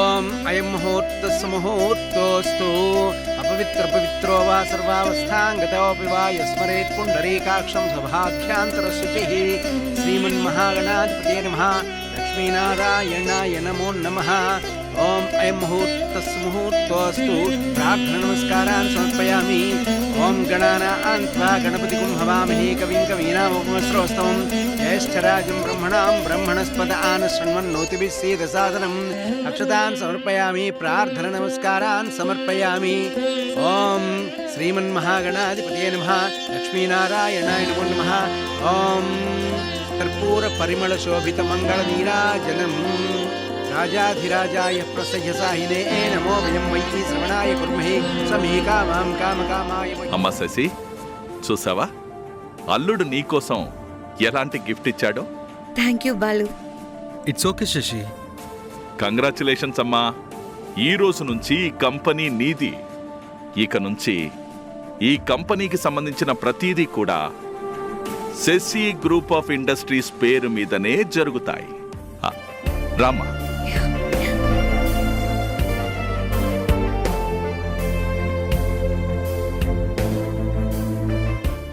ఓం అయం ముహూర్తస్సు ముహూర్తోస్తు అపవిత్ర పవిత్రో వా సర్వావస్థాంగతోపి వా యస్మరేత్ పుండరీకాక్షం సభాఖ్యాంతర శుచిః శ్రీమన్మహాగణాధిపతయే నమః లక్ష్మీనారాయణాయ నమో నమః. ఓం అయం ముహూర్తస్సు ముహూర్తోస్తు ప్రార్థన నమస్కారాన్ సమర్పయామి. ఓం గణానాం త్వా గణపతిం హవామహే కవిం కవీనాముపమస్రోస్తవం జ్యేష్ఠరాజం బ్రహ్మణాం బ్రహ్మణస్పద ఆనశృణ్వన్నోతిభిः సీదసాదనం అక్షతాన్ సమర్పయామి. ప్రార్థన నమస్కారాన్ సమర్పయామి. ఓం శ్రీమన్మహాగణాధిపతయే నమః లక్ష్మీనారాయణాయ నమో నమః. ఓం కర్పూర పరిమళ శోభిత మంగళ నీరాజనం రాజాధిరాజాయ ప్రసహ్యసాహినే నమో వయం మయ్యి శ్రవణాయ కుర్మహే సమీ కామాం కామకామాయ. అమ్మా శశి, చూసావా అల్లుడు నీకోసం ఎలాంటి గిఫ్ట్ ఇచ్చాడో? Thank you Balu. It's okay Shashi. Congratulations అమ్మా. ఈ రోజు నుంచి ఈ కంపెనీ నీది. ఇక నుంచి ఈ కంపెనీకి సంబంధించిన ప్రతిదీ కూడా శశి గ్రూప్ ఆఫ్ ఇండస్ట్రీస్ పేరు మీదనే జరుగుతాయి. రామా.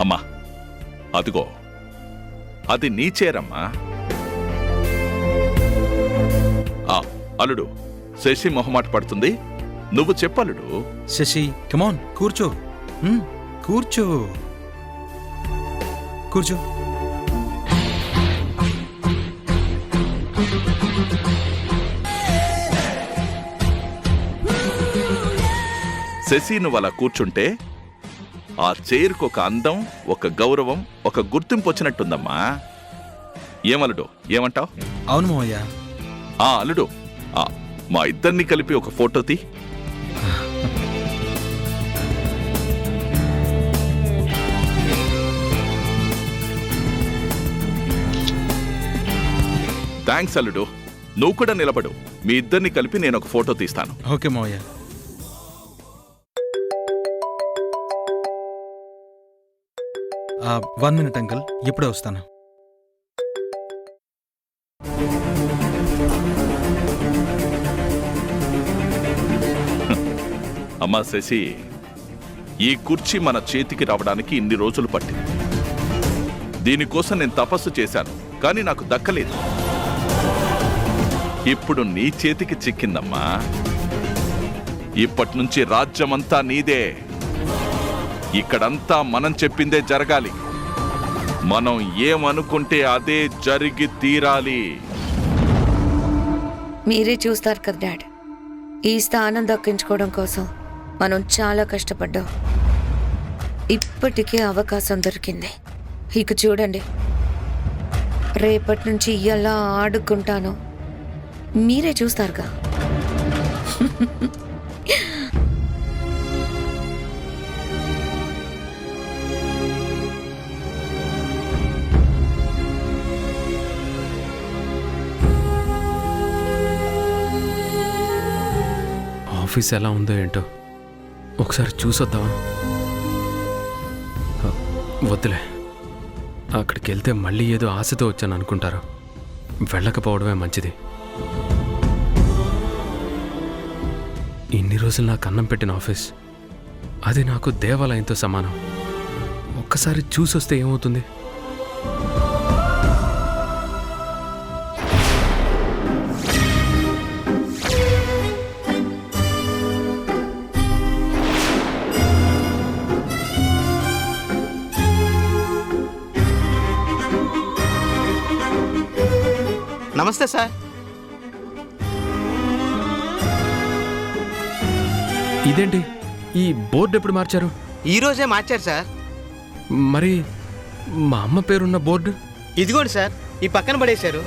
అమ్మా అదిగో, అది నీ చేరమ్మా. అల్లుడు, శశి మొహమాట పడుతుంది, నువ్వు చెప్పలుడు. శశి కమాన్, కూర్చో. కూర్చో కూర్చో. శశి నువ్వు అలా కూర్చుంటే ఆ చైర్కు ఒక అందం, ఒక గౌరవం, ఒక గుర్తింపు వచ్చినట్టుందమ్మా. ఏమలుడు, ఏమంటావ్? అవును మావయ్య. అల్లుడు, మా ఇద్దరిని కలిపి ఒక ఫోటో తీ. థ్యాంక్స్ అల్లుడు. నువ్వు కూడా నిలబడు, మీ ఇద్దరిని కలిపి నేను ఒక ఫోటో తీస్తాను. ఓకే మావయ్య. వన్ మినిట్ అంకుల్, ఇప్పుడే వస్తాను. అమ్మా శశి, ఈ కుర్చీ మన చేతికి రావడానికి ఇన్ని రోజులు పట్టింది. దీనికోసం నేను తపస్సు చేశాను, కానీ నాకు దక్కలేదు. ఇప్పుడు నీ చేతికి చిక్కిందమ్మా. ఇప్పటి నుంచి రాజ్యమంతా నీదే. ఇక్కడంతా మనం చెప్పిందే జరగాలి. మనం ఏమనుకుంటే అదే జరిగి తీరాలి. మీరే చూస్తారు కదా డాడ్, ఈ స్థానం దక్కించుకోవడం కోసం మనం చాలా కష్టపడ్డాం. ఇప్పటికే అవకాశం దొరికింది. ఇక చూడండి, రేపటి నుంచి ఎలా ఆడుకుంటానో మీరే చూస్తారుగా. ఆఫీస్ ఎలా ఉందో ఏంటో ఒకసారి చూసొద్దామా? వద్దులే, అక్కడికి వెళ్తే మళ్ళీ ఏదో ఆశతో వచ్చాను అనుకుంటారు. వెళ్ళకపోవడమే మంచిది. ఇన్ని రోజులు నాకు అన్నం పెట్టిన ఆఫీస్, అది నాకు దేవాలయంతో సమానం. ఒక్కసారి చూసొస్తే ఏమవుతుంది? నమస్తే సార్. ఇదేంటి, ఈ బోర్డు ఎప్పుడు మార్చారు? ఈరోజే మార్చారు సార్. మరి మా అమ్మ పేరున్న బోర్డు? ఇదిగోండి సార్, ఈ పక్కన పడేశారు.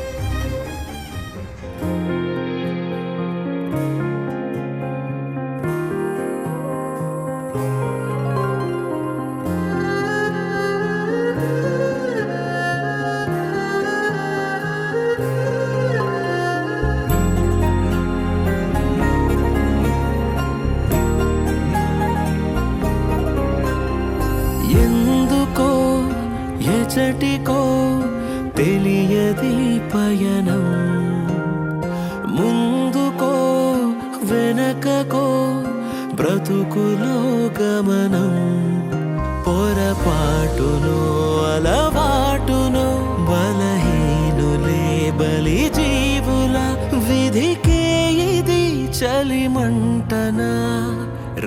ఎచటికో తెలియది పయనం ముందుకో వెనకకో బ్రతుకులో గమనం పొరపాటును అలవాటును బలహీనులే బలి జీవుల విధికే ఇది చలిమంటనా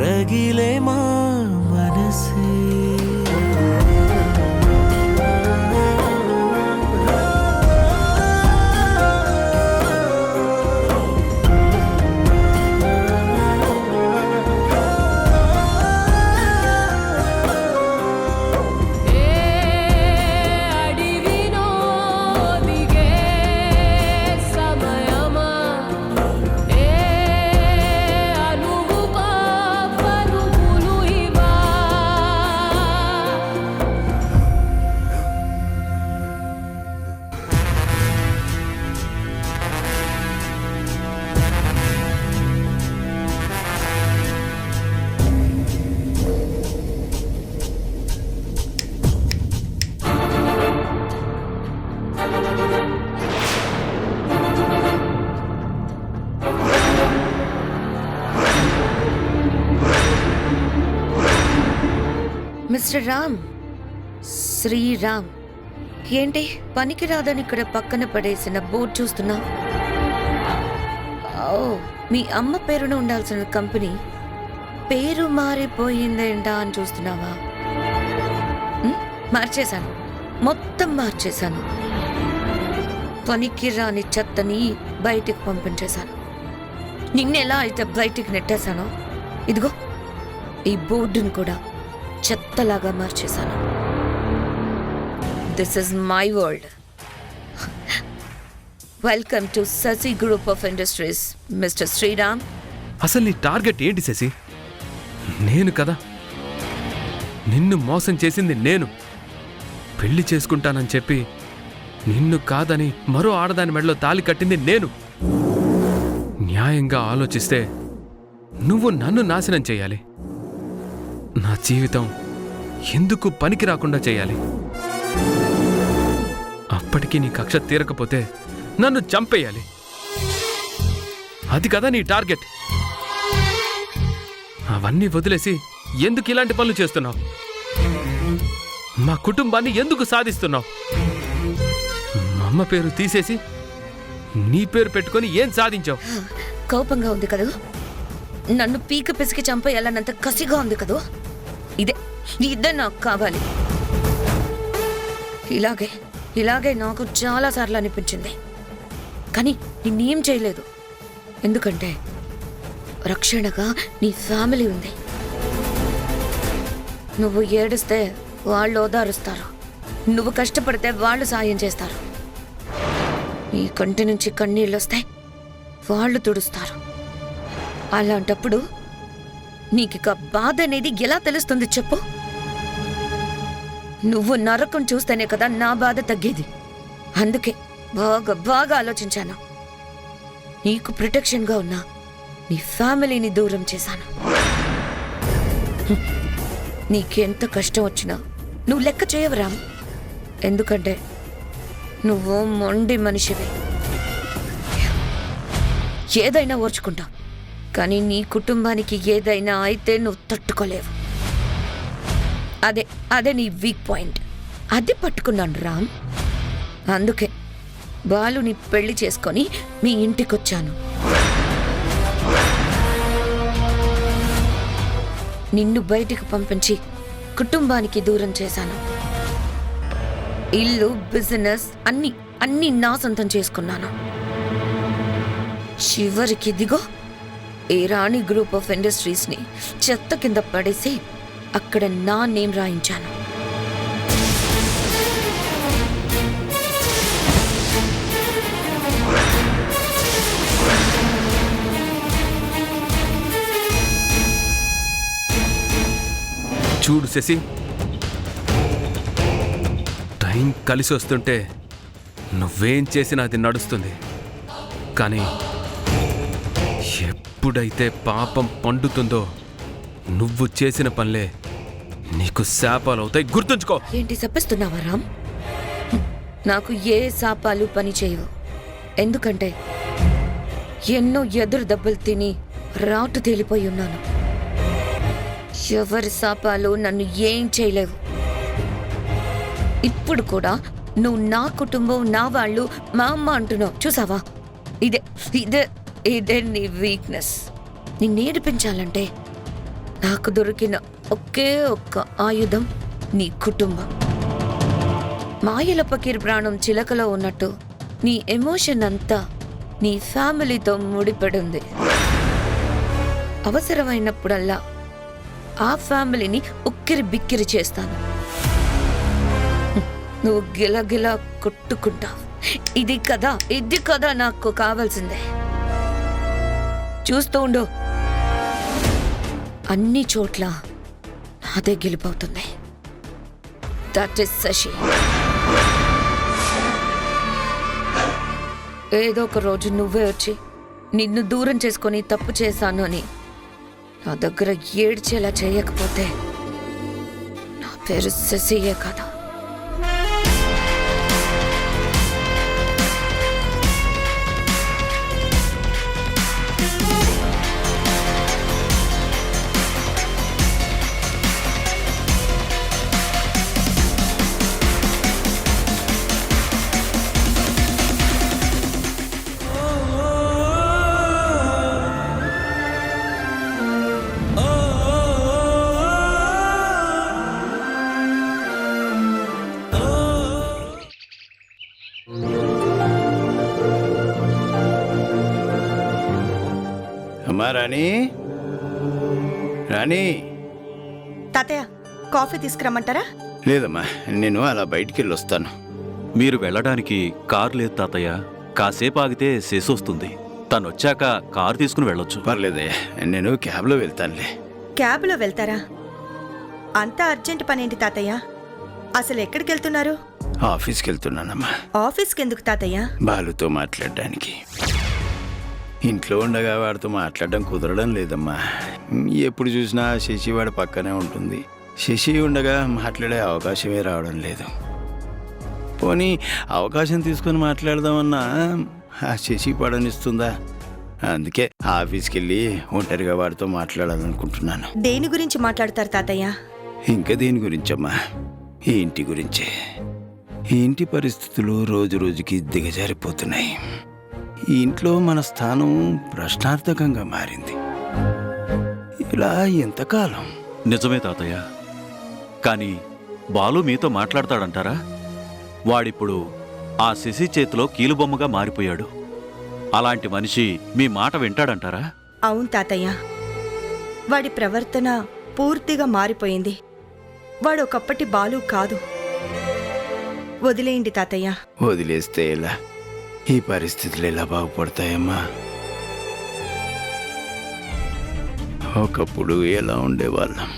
రగిలే మా మనసే మిస్టర్ రామ్, శ్రీరామ్, ఏంటి పనికి రాదని ఇక్కడ పక్కన పడేసిన బోర్డు చూస్తున్నా? ఓ, మీ అమ్మ పేరున ఉండాల్సిన కంపెనీ పేరు మారిపోయిందేంటా అని చూస్తున్నావా? మార్చేశాను, మొత్తం మార్చేశాను. పనికి రాని చెత్తని బయటికి పంపించేశాను. నిన్నెలా అయితే బయటికి నెట్టేశానో, ఇదిగో ఈ బోర్డును కూడా చెత్తలాగా మార్చేశాను. This is my world. Welcome to Shashi group of industries, mister Sriram. అసలు నీ టార్గెట్ ఏంటి శశి? నేను కదా, నిన్ను మోసం చేసింది నేను. పెళ్లి చేసుకుంటానని చెప్పి నిన్ను కాదని మరో ఆడదాని మెడలో తాళి కట్టింది నేను. న్యాయంగా ఆలోచిస్తే నువ్వు నన్ను నాశనం చేయాలి, నా జీవితం ఎందుకు పనికి రాకుండా చేయాలి. అప్పటికీ నీ కక్ష తీరకపోతే నన్ను చంపేయాలి. అది కదా నీ టార్గెట్. అవన్నీ వదిలేసి ఎందుకు ఇలాంటి పనులు చేస్తున్నావు? మా కుటుంబాన్ని ఎందుకు సాధిస్తున్నావు? మా అమ్మ పేరు తీసేసి నీ పేరు పెట్టుకొని ఏం సాధించావు? కోపంగా ఉంది కదా, నన్ను పీక పిసికి చంపేయాలన్నంత కసిగా ఉంది కదా. ఇదే నాకు కావాలి. ఇలాగే నాకు చాలా సార్లు అనిపించింది, కానీ నిన్నేం చేయలేదు. ఎందుకంటే రక్షణగా నీ ఫ్యామిలీ ఉంది. నువ్వు ఏడిస్తే వాళ్ళు ఓదారుస్తారు, నువ్వు కష్టపడితే వాళ్ళు సాయం చేస్తారు. నీ కంటి నుంచి కన్నీళ్ళు వస్తే వాళ్ళు తుడుస్తారు. అలాంటప్పుడు నీకిక బాధ అనేది ఎలా తెలుస్తుంది చెప్పు? నువ్వు నరకం చూస్తేనే కదా నా బాధ తగ్గేది. అందుకే బాగా ఆలోచించాను. నీకు ప్రొటెక్షన్గా ఉన్నా నీ ఫ్యామిలీని దూరం చేశాను. నీకెంత కష్టం వచ్చినా నువ్వు లెక్క చేయవరా? ఎందుకంటే నువ్వు మొండి మనిషివి. ఏదైనా ఓర్చుకుంటావు, కానీ నీ కుటుంబానికి ఏదైనా అయితే నువ్వు తట్టుకోలేవు. అదే నీ వీక్ పాయింట్. అది పట్టుకున్నాను రామ్. అందుకే బాలుని పెళ్లి చేసుకొని మీ ఇంటికొచ్చాను. నిన్ను బయటికి పంపించి కుటుంబానికి దూరం చేశాను. ఇల్లు, బిజినెస్ అన్ని నా సొంతం చేసుకున్నాను. చివరికి దిగో ఈ రాణి గ్రూప్ ఆఫ్ ఇండస్ట్రీస్ని చెత్త కింద పడేసి అక్కడ నా నేమ్ రాయించాను. చూడు శశి, టైం కలిసి వస్తుంటే నువ్వేం చేసినా అది నడుస్తుంది. కానీ ఎప్పుడైతే పాపం పండుతుందో నువ్వు చేసిన పనులే నీకు శాపాలు అవుతాయి. గుర్తుంచుకో. ఏంటి చెప్పిస్తున్నావా రామ్? నాకు ఏ శాపాలు పని చేయవు. ఎందుకంటే ఎన్నో ఎదురు దెబ్బలు తిని రాటు తేలిపోయి ఉన్నాను. ఎవరి శాపాలు నన్ను ఏం చేయలేవు. ఇప్పుడు కూడా నువ్వు నా కుటుంబం, నా వాళ్ళు, మా అమ్మ అంటున్నావు. చూసావా, ఇదే ఇదే ఇదే నీ వీక్నెస్. నీ నేర్పించాలంటే నాకు దొరికిన ఒకే ఒక్క ఆయుధం నీ కుటుంబం. మాయల పకీర్ ప్రాణం చిలకలో ఉన్నట్టు నీ ఎమోషన్ అంతా నీ ఫ్యామిలీతో ముడిపడింది. అవసరమైనప్పుడల్లా ఆ ఫ్యామిలీని ఉక్కిరి బిక్కిరి చేస్తాను. నువ్వు గిలగిలా కొట్టుకుంటావు. ఇది కదా నాకు కావాల్సిందే. చూస్తూ ఉండు, అన్ని చోట్ల నాదే గెలిపోతుంది. That is Shashi. ఏదో ఒక రోజు నువ్వే వచ్చి నిన్ను దూరం చేసుకొని తప్పు చేశాను అని నా దగ్గర ఏడ్చేలా చేయకపోతే నా పేరు శశియే కదా. అమ్మా రాణి, రాణి. తాతయ్య, కాఫీ తీసుకురమ్మంటారా? లేదమ్మా, నేను అలా బయటికి వెళ్ళి వస్తాను. మీరు వెళ్ళడానికి కారు లేదు తాతయ్య. కాసేపు ఆగితే శేషొస్తుంది. తను వచ్చాక కారు తీసుకుని వెళ్ళొచ్చు. పర్లేదే, నేను క్యాబ్లో వెళ్తానులే. క్యాబ్లో వెళ్తారా? అంత అర్జెంట్ పనేంటి తాతయ్య? అసలు ఎక్కడికి వెళ్తున్నారు? ఆఫీస్కి వెళ్తున్నానమ్మా. ఆఫీస్కి ఎందుకు తాతయ్య? బాలుతో మాట్లాడడానికి. ఇంట్లో ఉండగా వాడితో మాట్లాడడం కుదరడం లేదమ్మా. ఎప్పుడు చూసినా శశి వాడి పక్కనే ఉంటుంది. శశి ఉండగా మాట్లాడే అవకాశమే రావడం లేదు. పోనీ అవకాశం తీసుకొని మాట్లాడదామన్నా ఆ శశి పడనిస్తుందా? అందుకే ఆఫీస్కి వెళ్ళి ఒంటరిగా వాడితో మాట్లాడాలనుకుంటున్నాను. దేని గురించి మాట్లాడతారు తాతయ్య? ఇంకా దేని గురించమ్మా, ఈ ఇంటి గురించే. ఈ ఇంటి పరిస్థితులు రోజు రోజుకి దిగజారిపోతున్నాయి. ఈ ఇంట్లో మన స్థానం ప్రశ్నార్థకంగా మారింది. ఇలా ఎంతకాలం? నిజమే తాతయ్య. కానీ బాలు మీతో మాట్లాడతాడంటారా? వాడిప్పుడు ఆ శశి చేతిలో కీలుబొమ్మగా మారిపోయాడు. అలాంటి మనిషి మీ మాట వింటాడంటారా? అవును తాతయ్య, వాడి ప్రవర్తన పూర్తిగా మారిపోయింది. వాడు ఒకప్పటి బాలు కాదు. వదిలేయండి తాతయ్య. వదిలేస్తే ఎలా? ఈ పరిస్థితులు ఎలా బాగుపడతాయమ్మా? ఒకప్పుడు ఎలా ఉండేవాళ్ళం,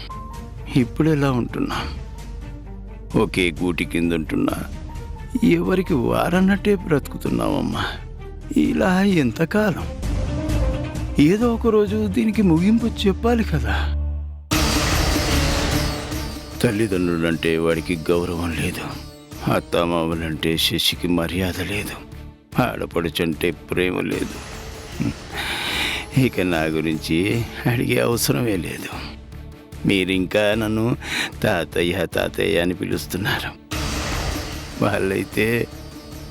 ఇప్పుడు ఎలా ఉంటున్నాం? ఒకే గూటి కింద ఉంటున్నా ఎవరికి వారన్నట్టే బ్రతుకుతున్నామమ్మా. ఇలా ఎంతకాలం? ఏదో ఒక రోజు దీనికి ముగింపు చెప్పాలి కదా. తల్లిదండ్రులంటే వాడికి గౌరవం లేదు. అత్తామామలంటే శశికి మర్యాద లేదు. ఆడపడుచంటే ప్రేమ లేదు. ఇక నా గురించి అడిగే అవసరమే లేదు. మీరింకా నన్ను తాతయ్య తాతయ్య అని పిలుస్తున్నారు. వాళ్ళైతే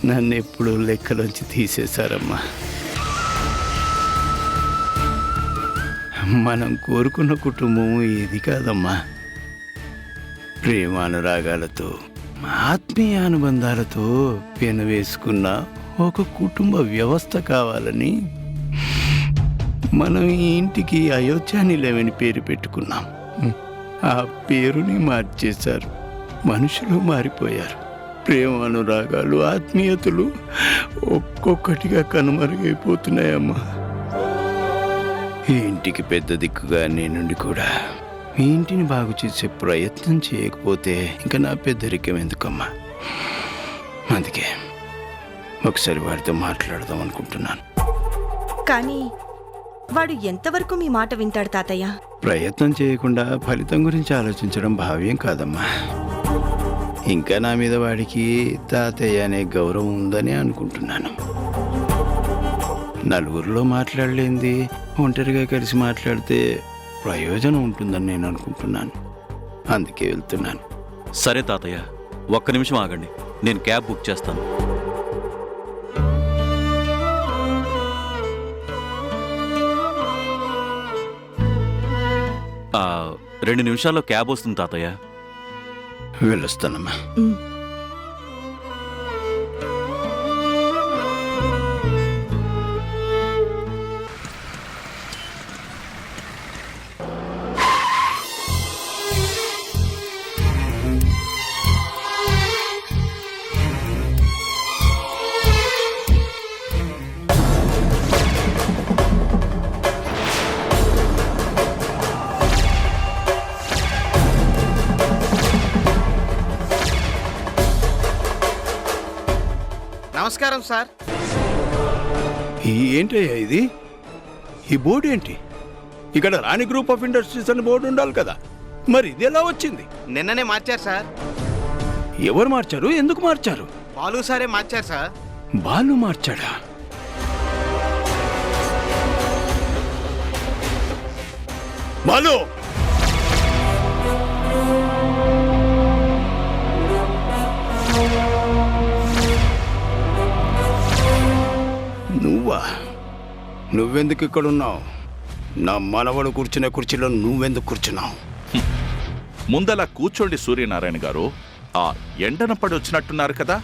నన్ను ఎప్పుడూ లెక్కలోంచి తీసేశారమ్మా. మనం కోరుకున్న కుటుంబం ఇది కాదమ్మా. ప్రేమానురాగాలతో, ఆత్మీయ అనుబంధాలతో పెనవేసుకున్న ఒక కుటుంబ వ్యవస్థ కావాలని మనం ఈ ఇంటికి అయోధ్య నిలయమని పేరు పెట్టుకున్నాం. ఆ పేరుని మార్చేశారు. మనుషులు మారిపోయారు. ప్రేమానురాగాలు, ఆత్మీయతలు ఒక్కొక్కటిగా కనుమరుగైపోతున్నాయమ్మా. ఈ ఇంటికి పెద్ద దిక్కుగా నేనుండి కూడా ఈ ఇంటిని బాగు చేసే ప్రయత్నం చేయకపోతే ఇంకా నా పెద్దరికం ఎందుకమ్మా? అందుకే ఒకసారి వాడితో మాట్లాడదాం అనుకుంటున్నాను. కానీ వాడు ఎంతవరకు మీ మాట వింటాడు తాతయ్య? ప్రయత్నం చేయకుండా ఫలితం గురించి ఆలోచించడం భావ్యం కాదమ్మా. ఇంకా నా మీద వాడికి తాతయ్య అనే గౌరవం ఉందని అనుకుంటున్నాను. నలుగురిలో మాట్లాడలేంది ఒంటరిగా కలిసి మాట్లాడితే ప్రయోజనం ఉంటుందని నేను అనుకుంటున్నాను. అందుకే వెళ్తున్నాను. సరే తాతయ్య, ఒక్క నిమిషం ఆగండి, నేను క్యాబ్ బుక్ చేస్తాను. ఆ, 2 నిమిషాల్లో క్యాబ్ వస్తుంది తాతయ్య. వెళ్ళొస్తానమ్మా. నమస్కారం సార్. ఏంటయ్యా ఇది? ఈ బోర్డు ఏంటి? ఇక్కడ రాణి గ్రూప్ ఆఫ్ ఇండస్ట్రీస్ అని బోర్డు ఉండాలి కదా, మరి ఇది ఎలా వచ్చింది? నిన్ననే మార్చారు సార్. ఎవరు మార్చారు? ఎందుకు మార్చారు? బాలు సారే మార్చారు సార్. బాలు మార్చాడా? బాలు! నువ్వా? నువ్వెందుకు ఇక్కడ ఉన్నావు? నా మనవడు కూర్చునే కుర్చీలో నువ్వెందుకు కూర్చున్నావు? ముందలా కూర్చోండి సూర్యనారాయణ గారు. ఆ ఎండన పడి వచ్చినట్టున్నారు కదా,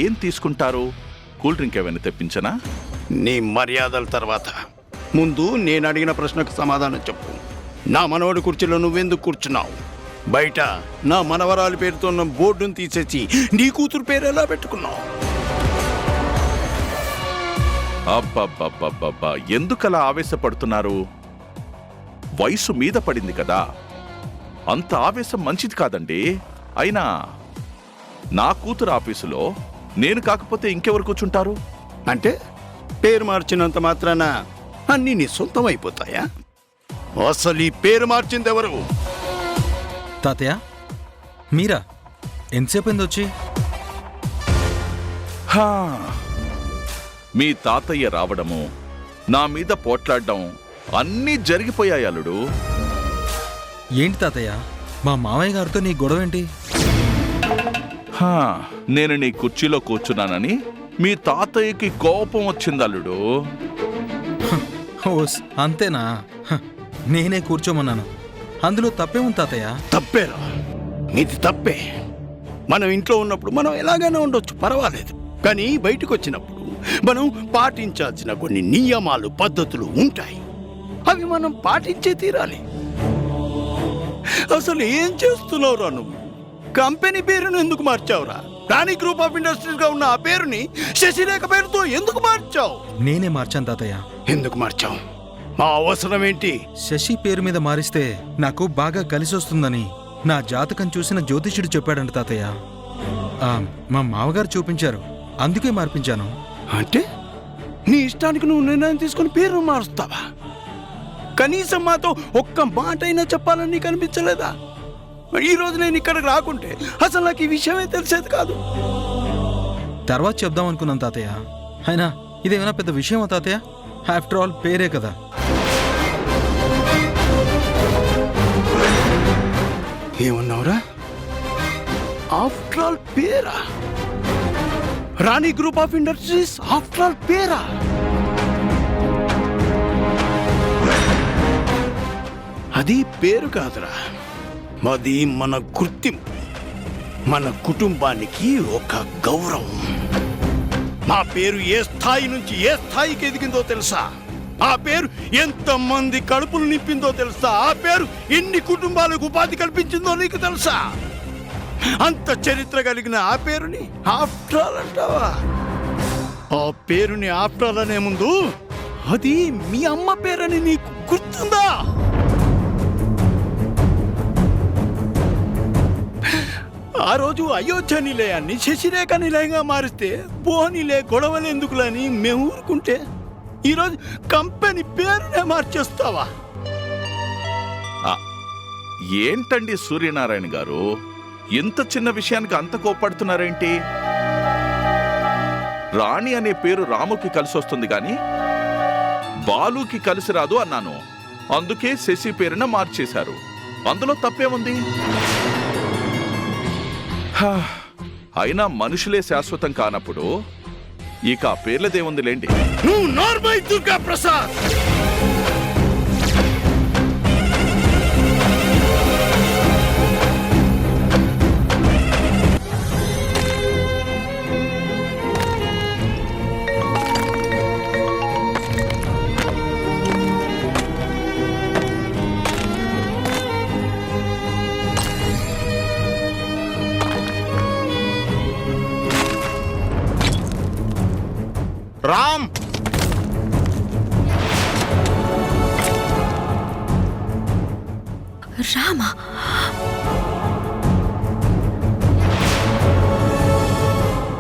ఏం తీసుకుంటారు? కూల్ డ్రింక్ ఏమైనా తెప్పించనా? నీ మర్యాదల తర్వాత ముందు నేను అడిగిన ప్రశ్నకు సమాధానం చెప్పు. నా మనవడి కుర్చీలో నువ్వెందుకు కూర్చున్నావు? బయట నా మనవరాలి పేరుతో ఉన్న బోర్డును తీసేసి నీ కూతురు పేరు ఎలా పెట్టుకున్నావు? అబ్బబ్బబ్బబ్బబ్బా, ఎందుకలా ఆవేశపడుతున్నారు? వయసు మీద పడింది కదా, అంత ఆవేశం మంచిది కాదండి. అయినా నా కూతురు ఆఫీసులో నేను కాకపోతే ఇంకెవరు కూర్చుంటారు? అంటే పేరు మార్చినంత మాత్రాన అన్నీ నీ సొంతం అయిపోతాయా? అసలు ఈ పేరు మార్చింది ఎవరు? తాతయ్య మీరా? ఎంతసేపు అయింది వచ్చి? హా, మీ తాతయ్య రావడము, నా మీద పోట్లాడడం అన్నీ జరిగిపోయాయి అల్లుడు. ఏంటి తాతయ్య, మా మామయ్య గారితో నీ గొడవ ఏంటి? హా, నేను నీ కుర్చీలో కూర్చున్నానని మీ తాతయ్యకి కోపం వచ్చింది అల్లుడు. ఓస్ అంతేనా? నేనే కూర్చోమన్నాను, అందులో తప్పే ఉంది తాతయ్య. తప్పేరా? ఇది తప్పే. మనం ఇంట్లో ఉన్నప్పుడు మనం ఎలాగైనా ఉండొచ్చు, పర్వాలేదు. కానీ బయటకు వచ్చినప్పుడు మనం పాటించాల్సిన కొన్ని నియమాలు, పద్ధతులు ఉంటాయి. అవి మనం పాటించే తీరాలి. అసలు ఏం చేస్తున్నావురా నువ్వు? కంపెనీ పేరును ఎందుకు మార్చావురా? రాణి గ్రూప్ ఆఫ్ ఇండస్ట్రీస్ గా ఉన్న ఆ పేరుని శశిరేఖ పేరుతో ఎందుకు మార్చావు? నేనే మార్చాను తాతయ్య. ఎందుకు మార్చావు? ఆ అవసరం ఏంటి? శశి పేరు మీద మారిస్తే నాకు బాగా కలిసి వస్తుందని నా జాతకం చూసిన జ్యోతిష్యుడు చెప్పాడంట తాతయ్య. మా మామగారు చూపించారు, అందుకే మార్పించాను. అంటే నీ ఇష్టానికి నువ్వు నిర్ణయం తీసుకుని పేరు మారుస్తావా? కనీసం మాతో ఒక్క మాట అయినా చెప్పాలని నీకు అనిపించలేదా? ఈ రోజు నేను ఇక్కడికి రాకుంటే అసలు నాకు ఈ విషయమే తెలిసేది కాదు. తర్వాత చెప్దాం అనుకున్నాను తాతయ్య. అయినా ఇదేమైనా పెద్ద విషయమా తాతయ్య? ఆఫ్టర్ ఆల్ పేరే కదా. ఏమన్నావురా? ఆఫ్టర్ ఆల్ పేరా? Rani group of industries after all పేరా? అది పేరు కాదురా, అది మన గుర్తింపు, మన కుటుంబానికి ఒక గౌరవం. మా పేరు ఏ స్థాయి నుంచి ఏ స్థాయికి ఎదిగిందో తెలుసా? ఆ పేరు ఎంతమంది కడుపులు నింపిందో తెలుసా? ఆ పేరు ఎన్ని కుటుంబాలకు ఉపాధి కల్పించిందో నీకు తెలుసా? అంత చరిత్ర కలిగిన ఆ పేరుని ఆఫ్టర్ ఆల్ అంటావా? ఆ పేరుని ఆఫ్టర్ ఆల్ అనే ముందు అది మీ అమ్మ పేరని నీకు గుర్తుందా? ఆ రోజు అయోధ్య నిలయాన్ని శశిరేఖ నిలయంగా మారిస్తే పోనీలే, గొడవలెందుకులని మేము ఊరుకుంటే ఈరోజు కంపెనీ పేరునే మార్చేస్తావా? ఏంటండి సూర్యనారాయణ గారు, ఇంత చిన్న విషయానికి అంత కోప్పడుతున్నారేంటి? రాణి అనే పేరు రాముకి కలిసొస్తుంది గాని బాలుకి కలిసి రాదు అన్నాను. అందుకే శశి పేరున మార్చేశారు. అందులో తప్పేముంది? హా, అయినా మనుషులే శాశ్వతం కానప్పుడు ఇక ఆ పేర్లదేముంది లేండి. నువ్వు నార్మై దుర్గా ప్రసాద్. రామ్, రామా